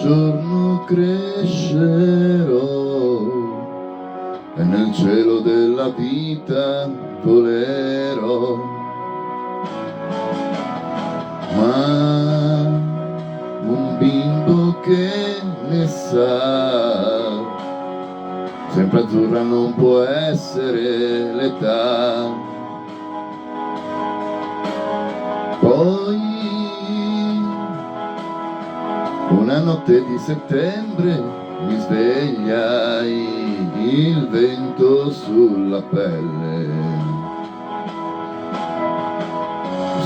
giorno crescerò e nel cielo della vita volerò, ma un bimbo che ne sa, sempre azzurra non può essere l'età. Poi una notte di settembre mi svegliai, il vento sulla pelle,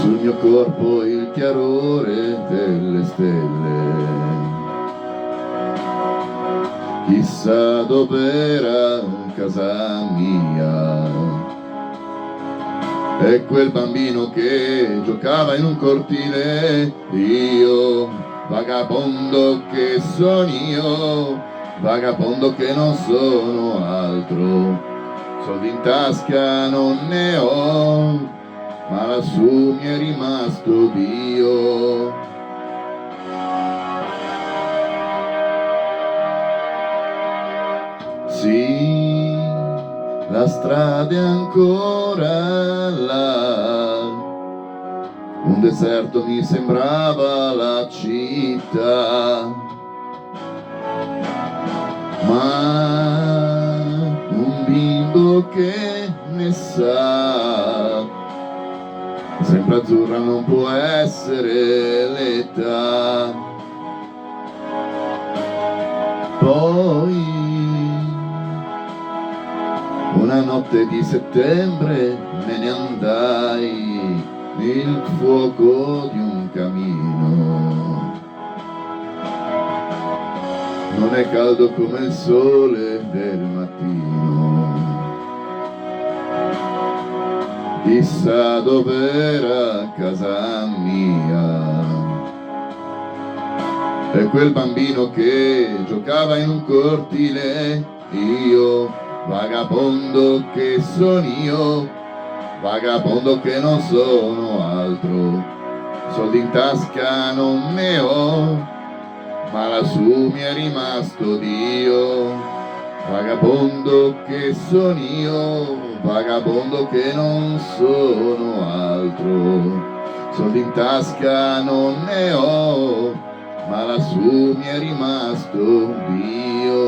sul mio corpo il chiarore delle stelle. Chissà dov'era casa mia, e quel bambino che giocava in un cortile. Io, vagabondo che sono io, vagabondo che non sono altro, soldi in tasca non ne ho, ma lassù mi è rimasto Dio. Sì, la strada è ancora là, un deserto mi sembrava la città, ma un bimbo che ne sa, sempre azzurra non può essere l'età. Poi una notte di settembre me ne andai nel fuoco di un camino. Non è caldo come il sole del mattino. Chissà dov'era casa mia, e quel bambino che giocava in un cortile. Io, vagabondo che sono io, vagabondo che non sono altro, soldi in tasca non ne ho, ma lassù mi è rimasto Dio. Vagabondo che sono io, vagabondo che non sono altro, soldi in tasca non ne ho, ma lassù mi è rimasto Dio.